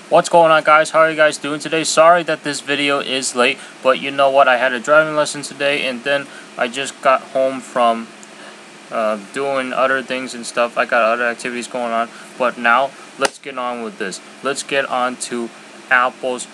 What's going on, guys? How are you guys doing today? Sorry that this video is late, but you know what? I had a driving lesson today, and then I just got home from doing other things and stuff. I got other activities going on, but now let's get on with this. Let's get on to Apple's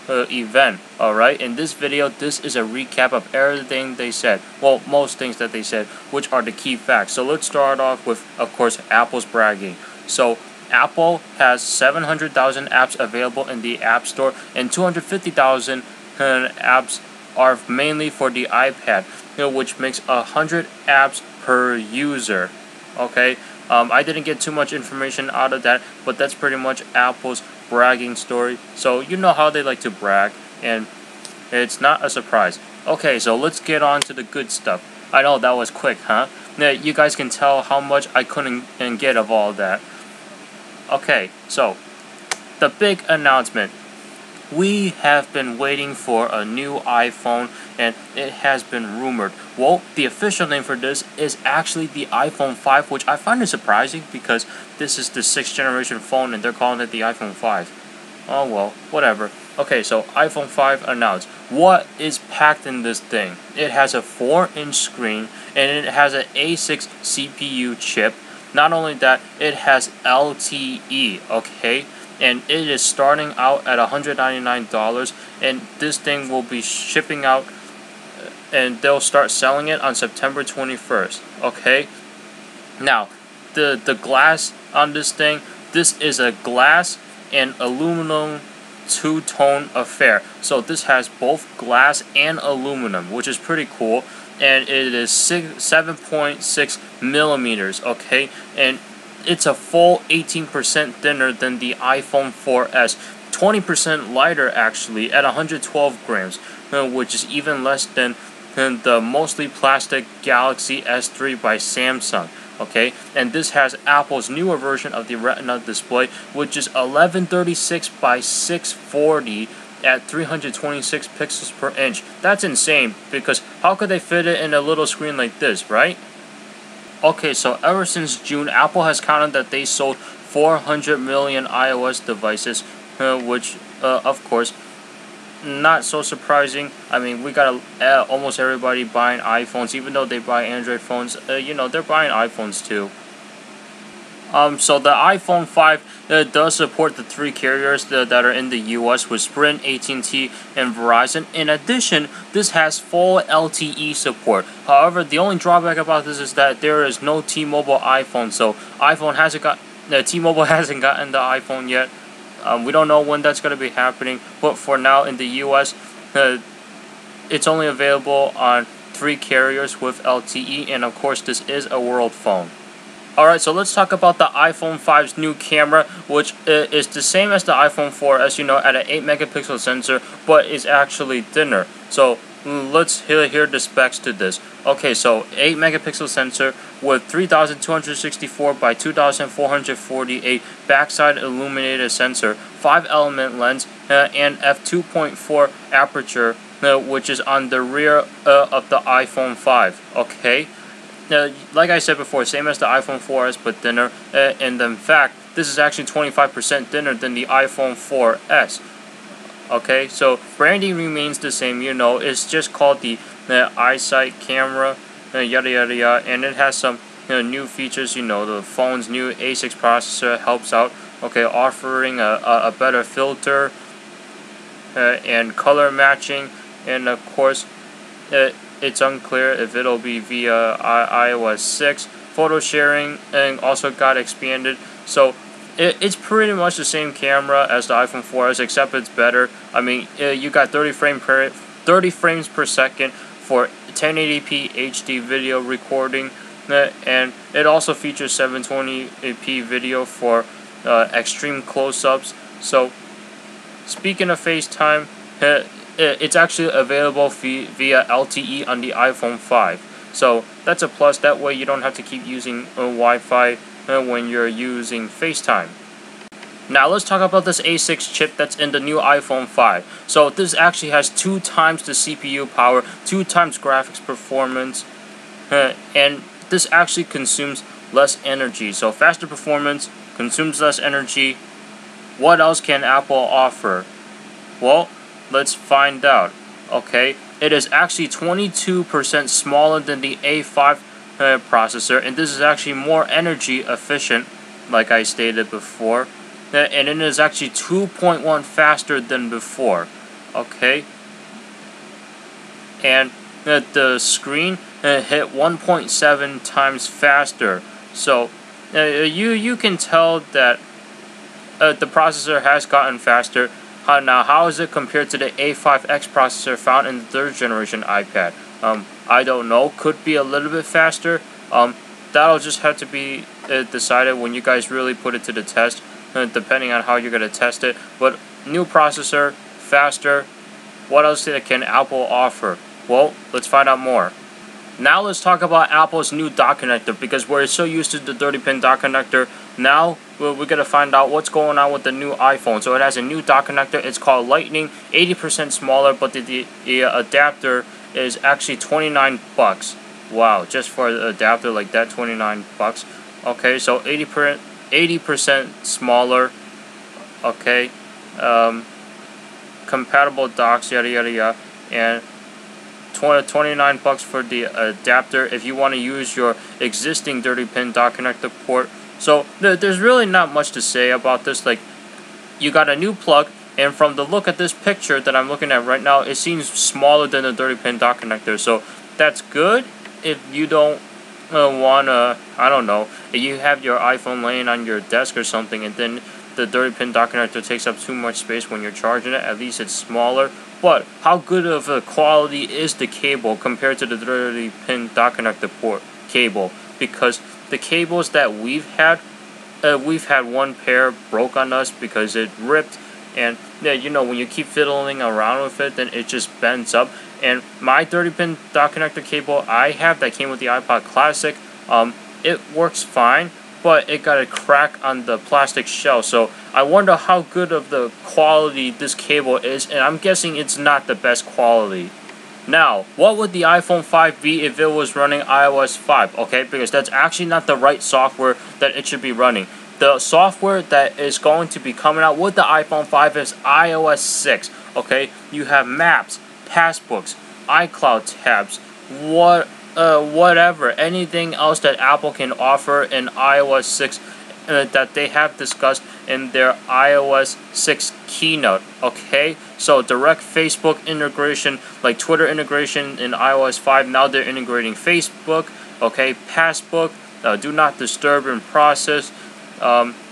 event. Alright, in this video, this is a recap of everything they said. Well, most things that they said, which are the key facts. So let's start off with, of course, Apple's bragging. So Apple has 700,000 apps available in the App Store, and 250,000 apps are mainly for the iPad, which makes 100 apps per user. Okay, I didn't get too much information out of that, but that's pretty much Apple's bragging story. So you know how they like to brag, and it's not a surprise. Okay, so let's get on to the good stuff. I know that was quick, huh? Now, you guys can tell how much I couldn't get of all that. Okay, so the big announcement. We have been waiting for a new iPhone, and it has been rumored. Well, the official name for this is actually the iPhone 5, which I find it surprising because this is the 6th generation phone and they're calling it the iPhone 5. Oh well, whatever. Okay, so iPhone 5 announced. What is packed in this thing? It has a 4-inch screen, and it has an A6 CPU chip. Not only that, it has LTE, okay? And it is starting out at $199, and this thing will be shipping out, and they'll start selling it on September 21st, okay? Now, the glass on this thing, this is a glass and aluminum two-tone affair. So this has both glass and aluminum, which is pretty cool. And it is 7.6 millimeters, okay? And it's a full 18% thinner than the iPhone 4S. 20% lighter, actually, at 112 grams, which is even less than the mostly plastic Galaxy S3 by Samsung, okay? And this has Apple's newer version of the Retina display, which is 1136 by 640 at 326 pixels per inch. That's insane, because how could they fit it in a little screen like this, right? Okay, so ever since June, Apple has counted that they sold 400 million iOS devices, which, of course, not so surprising. I mean, we got almost everybody buying iPhones, even though they buy Android phones. You know, they're buying iPhones too. So the iPhone 5 does support the 3 carriers that are in the US, with Sprint, AT&T, and Verizon. In addition, this has full LTE support. However, the only drawback about this is that there is no T-Mobile iPhone, so T-Mobile hasn't gotten the iPhone yet. We don't know when that's going to be happening, but for now in the US, it's only available on 3 carriers with LTE, and of course this is a world phone. Alright, so let's talk about the iPhone 5's new camera, which is the same as the iPhone 4S, you know, at an 8 megapixel sensor, but is actually thinner. So let's hear the specs to this. Okay, so 8 megapixel sensor with 3264 by 2448 backside illuminated sensor, 5 element lens, and f2.4 aperture, which is on the rear of the iPhone 5. Okay. Like I said before, same as the iPhone 4S, but thinner. And in fact, this is actually 25% thinner than the iPhone 4S. Okay, so branding remains the same. You know, it's just called the EyeSight camera, yada yada yada, and it has some new features. You know, the phone's new A6 processor helps out. Okay, offering a better filter and color matching, and of course, it's unclear if it'll be via iOS 6. Photo sharing and also got expanded. So it's pretty much the same camera as the iPhone 4S, except it's better. I mean, you got 30 frames per second for 1080p HD video recording, and it also features 720p video for extreme close-ups. So speaking of FaceTime, it's actually available via LTE on the iPhone 5. So that's a plus. That way you don't have to keep using Wi-Fi when you're using FaceTime. Now let's talk about this A6 chip that's in the new iPhone 5. So this actually has 2 times the CPU power, 2 times graphics performance, and this actually consumes less energy. So faster performance, consumes less energy, What else can Apple offer? Well, let's find out. Okay, it is actually 22% smaller than the A5 processor, and this is actually more energy efficient, like I stated before. And it is actually 2.1 faster than before. Okay, and the screen hit 1.7 times faster. So you can tell that the processor has gotten faster. Now, how is it compared to the A5X processor found in the 3rd generation iPad? I don't know. Could be a little bit faster. That'll just have to be decided when you guys really put it to the test, depending on how you're going to test it. But new processor, faster. What else can Apple offer? Well, let's find out more. Now let's talk about Apple's new dock connector, because we're so used to the 30-pin dock connector. Now we're going to find out what's going on with the new iPhone. So it has a new dock connector. It's called Lightning, 80% smaller, but the adapter is actually 29 bucks. Wow, just for an adapter like that, 29 bucks. Okay, so 80% smaller. Okay, compatible docks, yada yada yada, and 29 bucks for the adapter if you want to use your existing 30-pin dock connector port. So there's really not much to say about this. Like, you got a new plug, and from the look at this picture that I'm looking at right now, it seems smaller than the 30-pin dock connector. So that's good if you don't wanna, I don't know, if you have your iPhone laying on your desk or something, and then the 30-pin dock connector takes up too much space when you're charging it. At least it's smaller. But how good of a quality is the cable compared to the 30-pin dock connector port cable? Because the cables that we've had one pair broke on us because it ripped, and yeah, you know, when you keep fiddling around with it, then it just bends up. And my 30-pin dock connector cable I have that came with the iPod Classic, it works fine, but it got a crack on the plastic shell. So I wonder how good of the quality this cable is, and I'm guessing it's not the best quality. Now, what would the iPhone 5 be if it was running iOS 5? Okay, because that's actually not the right software that it should be running. The software that is going to be coming out with the iPhone 5 is iOS 6. Okay, you have Maps, Passbooks, iCloud tabs, whatever, anything else that Apple can offer in iOS 6 that they have discussed in their iOS 6 keynote. Okay, so direct Facebook integration, like Twitter integration in iOS 5. Now they're integrating Facebook. Okay, Passbook, do not disturb in process,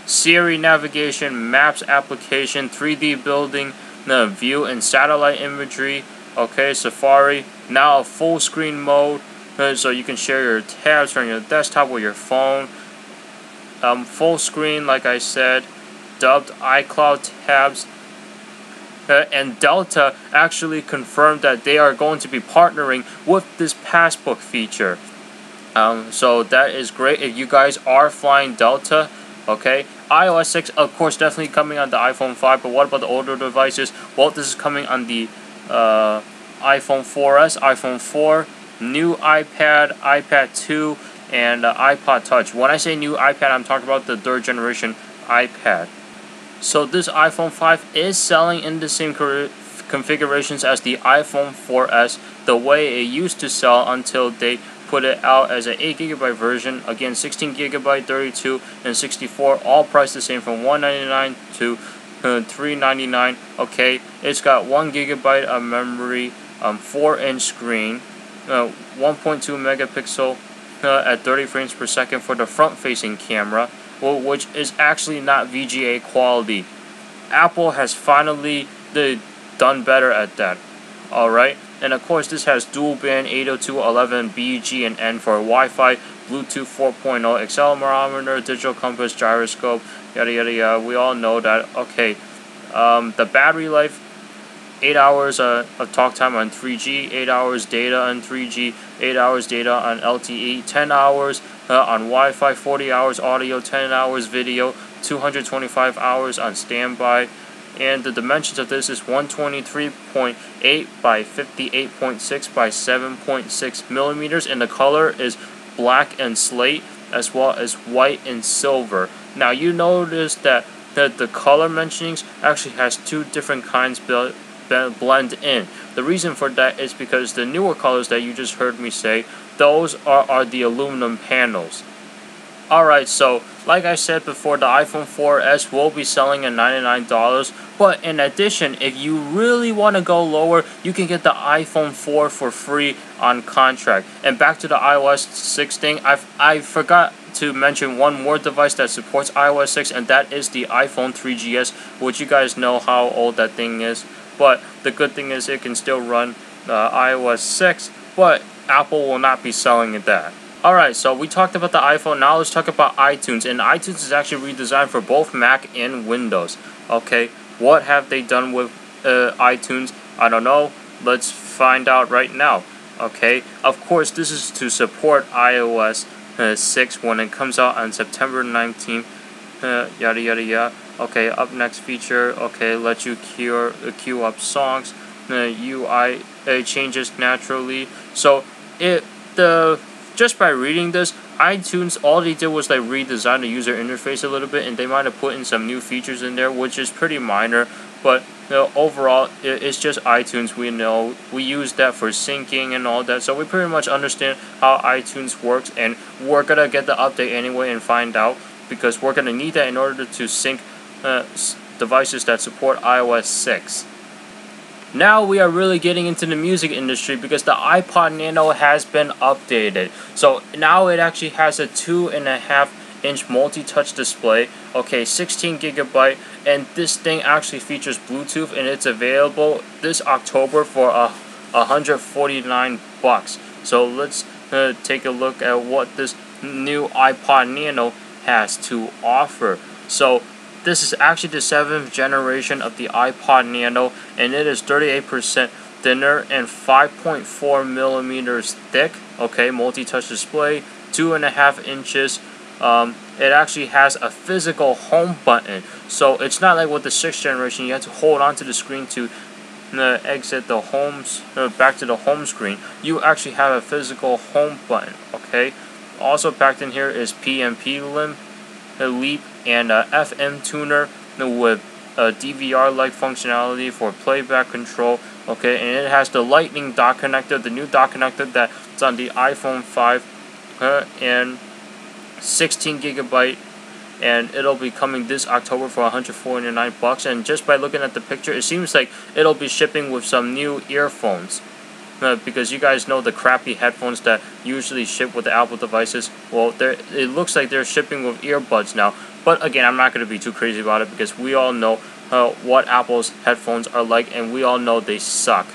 Siri navigation, Maps application, 3D building, view and satellite imagery. Okay, Safari, now a full screen mode, so you can share your tabs from your desktop with your phone. Full screen, like I said, dubbed iCloud tabs. And Delta actually confirmed that they are going to be partnering with this Passbook feature. So that is great if you guys are flying Delta. Okay, iOS 6, of course, definitely coming on the iPhone 5, but what about the older devices? Well, this is coming on the iPhone 4S, iPhone 4, new iPad, iPad 2, and iPod Touch. When I say new iPad, I'm talking about the 3rd generation iPad. So this iPhone 5 is selling in the same configurations as the iPhone 4S, the way it used to sell until they put it out as an 8GB version. Again, 16GB, 32, and 64, all priced the same from $199 to $399. Okay, it's got 1GB of memory, 4-inch screen, 1.2 megapixel at 30 frames per second for the front-facing camera, which is actually not VGA quality. Apple has finally done better at that. Alright, and of course this has dual band 802.11b, G, and N for Wi-Fi, Bluetooth 4.0, accelerometer, digital compass, gyroscope, yada yada yada. We all know that. Okay, the battery life, 8 hours of talk time on 3G, 8 hours data on 3G, 8 hours data on LTE, 10 hours on Wi-Fi, 40 hours audio, 10 hours video, 225 hours on standby. And the dimensions of this is 123.8 by 58.6 by 7.6 millimeters, and the color is black and slate, as well as white and silver. Now you notice that the color mentionings actually has two different kinds blend in. The reason for that is because the newer colors that you just heard me say, those are the aluminum panels. Alright, so like I said before, the iPhone 4S will be selling at $99, but in addition, if you really want to go lower, you can get the iPhone 4 for free on contract. And back to the iOS 6 thing, I forgot to mention one more device that supports iOS 6, and that is the iPhone 3GS, which you guys know how old that thing is. But the good thing is it can still run iOS 6, but Apple will not be selling that. Alright, so we talked about the iPhone, now let's talk about iTunes. And iTunes is actually redesigned for both Mac and Windows. Okay, what have they done with iTunes? I don't know. Let's find out right now. Okay, of course, this is to support iOS 6 when it comes out on September 19th. Yada yada yada. Okay, up next feature. Okay, let you queue up songs. UI changes naturally. So just by reading this, iTunes, all they did was like redesign the user interface a little bit, and they might have put in some new features in there, which is pretty minor. But overall, it's just iTunes. We know we use that for syncing and all that, so we pretty much understand how iTunes works, and we're gonna get the update anyway and find out, because we're gonna need that in order to sync devices that support iOS 6. Now we are really getting into the music industry, because the iPod Nano has been updated. So now it actually has a 2.5-inch multi-touch display, okay, 16 gigabyte, and this thing actually features Bluetooth, and it's available this October for $149. So let's take a look at what this new iPod Nano has to offer. So this is actually the 7th generation of the iPod Nano, and it is 38% thinner and 5.4 millimeters thick. Okay, multi-touch display, 2.5 inches. It actually has a physical home button, so it's not like with the 6th generation you have to hold onto the screen to exit the back to the home screen. You actually have a physical home button. Okay, also packed in here is PMP Leap and a FM tuner with DVR-like functionality for playback control. Okay, and it has the Lightning dock connector, the new dock connector that's on the iPhone 5, and 16 gigabyte, and it'll be coming this October for $149. And just by looking at the picture, it seems like it'll be shipping with some new earphones. Because you guys know the crappy headphones that usually ship with the Apple devices. Well, it looks like they're shipping with earbuds now. But again, I'm not going to be too crazy about it, because we all know what Apple's headphones are like, and we all know they suck.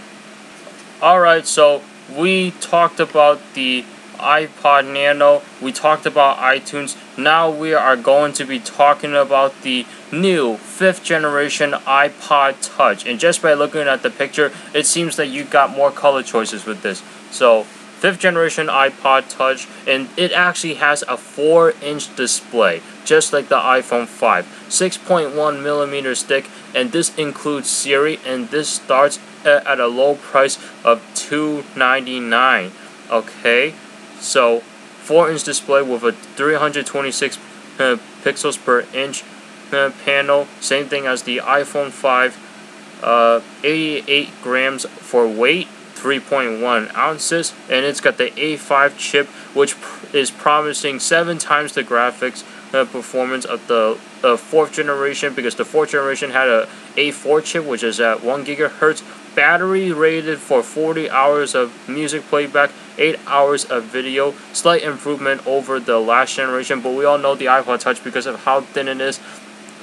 Alright, so we talked about the iPod Nano, we talked about iTunes. Now we are going to be talking about the new 5th generation iPod Touch. And just by looking at the picture, it seems that you got more color choices with this. So 5th generation iPod Touch, and it actually has a 4-inch display, just like the iPhone 5, 6.1 millimeters thick, and this includes Siri, and this starts at a low price of $299. Okay, so 4-inch display with a 326 pixels per inch panel, same thing as the iPhone 5, 88 grams for weight, 3.1 ounces, and it's got the A5 chip, which is promising 7 times the graphics performance of the 4th generation, because the 4th generation had a A4 chip, which is at 1 gigahertz. Battery rated for 40 hours of music playback, 8 hours of video. Slight improvement over the last generation, but we all know the iPod Touch, because of how thin it is,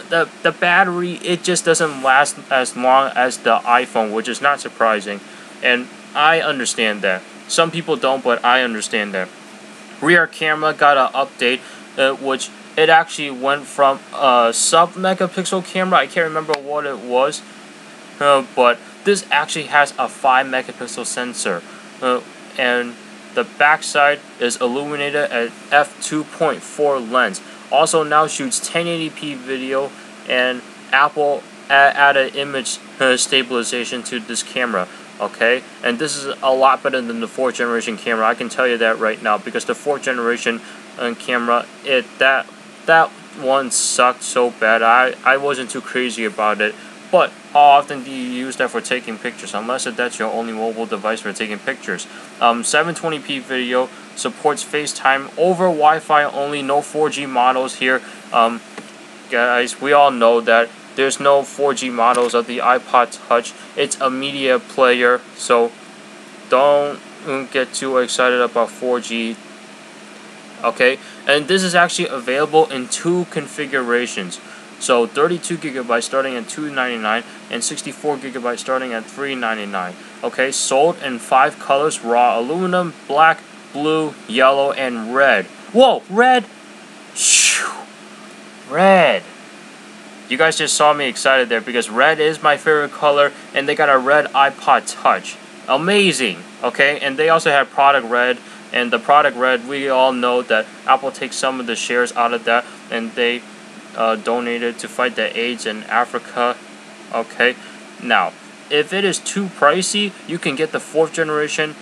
the battery, it just doesn't last as long as the iPhone, which is not surprising. And I understand that. Some people don't, but I understand that. Rear camera got an update, which it actually went from a sub-megapixel camera, I can't remember what it was, but this actually has a 5-megapixel sensor, and the backside is illuminated at f2.4 lens. Also now shoots 1080p video, and Apple added image stabilization to this camera. Okay, and this is a lot better than the 4th generation camera. I can tell you that right now, because the 4th generation camera, that one sucked so bad. I wasn't too crazy about it. But how often do you use that for taking pictures? Unless that's your only mobile device for taking pictures. 720p video, supports FaceTime over Wi-Fi only, no 4G models here. Guys, we all know that there's no 4G models of the iPod Touch. It's a media player, so don't get too excited about 4G. Okay, and this is actually available in 2 configurations. So 32 gigabytes starting at $299 and 64 gigabytes starting at $399. Okay, sold in 5 colors: raw aluminum, black, blue, yellow, and red. Whoa, red! Shoo. Red. You guys just saw me excited there because red is my favorite color, and they got a red iPod Touch. Amazing. Okay, and they also have product red, and the product red, we all know that Apple takes some of the shares out of that, and they donated to fight the AIDS in Africa. Okay, now if it is too pricey, you can get the 4th generation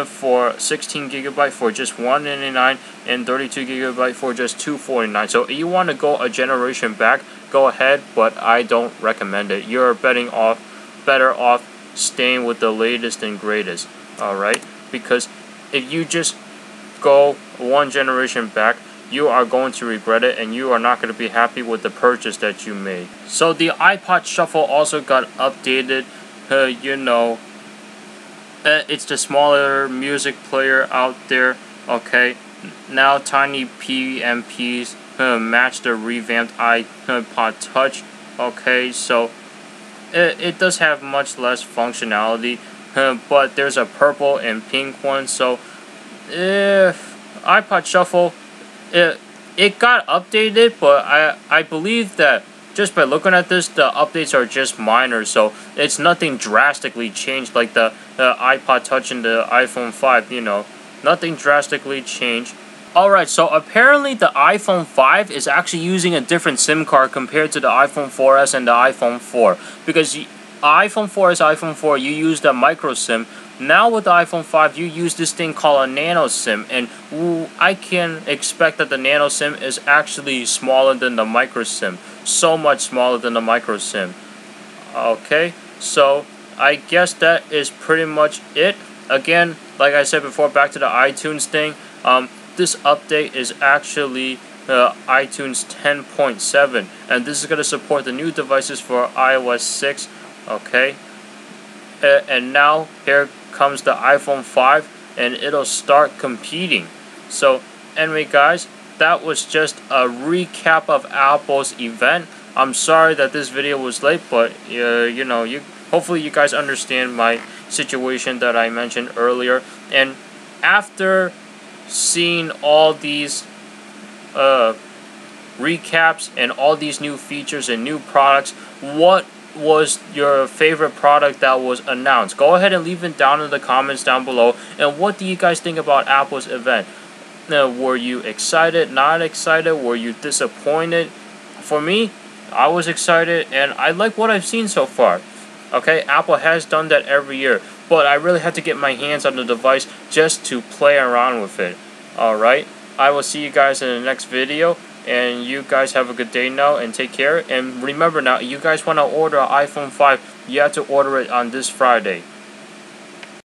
for 16 gigabyte for just $199 and 32 gigabyte for just $249. So if you want to go a generation back, go ahead, but I don't recommend it. You're better off staying with the latest and greatest. All right, because if you just go 1 generation back, you are going to regret it, and you are not going to be happy with the purchase that you made. So the iPod Shuffle also got updated. You know, it's the smaller music player out there. Okay, now tiny PMPs match the revamped iPod Touch. Okay, so it does have much less functionality, but there's a purple and pink one. So if iPod Shuffle, it got updated, but I believe that just by looking at this, the updates are just minor, so it's nothing drastically changed like the iPod Touch and the iPhone 5, you know. Nothing drastically changed. Alright, so apparently the iPhone 5 is actually using a different SIM card compared to the iPhone 4S and the iPhone 4. Because iPhone 4S, iPhone 4, you use the micro SIM. Now with the iPhone 5, you use this thing called a Nano SIM, and I can expect that the Nano SIM is actually smaller than the micro SIM. So much smaller than the micro SIM. Okay, so I guess that is pretty much it. Again, like I said before, back to the iTunes thing. This update is actually iTunes 10.7, and this is going to support the new devices for iOS 6. Okay, and now here comes the iPhone 5, and it'll start competing. So anyway, guys, that was just a recap of Apple's event. I'm sorry that this video was late, but you know, hopefully you guys understand my situation that I mentioned earlier. And after seeing all these recaps and all these new features and new products, what was your favorite product that was announced? Go ahead and leave it down in the comments down below. And what do you guys think about Apple's event? Now, were you excited, not excited? Were you disappointed? For me, I was excited, and I like what I've seen so far. Okay, Apple has done that every year, but I really had to get my hands on the device just to play around with it. Alright, I will see you guys in the next video. And you guys have a good day now, and take care. And remember now, you guys want to order an iPhone 5, you have to order it on this Friday.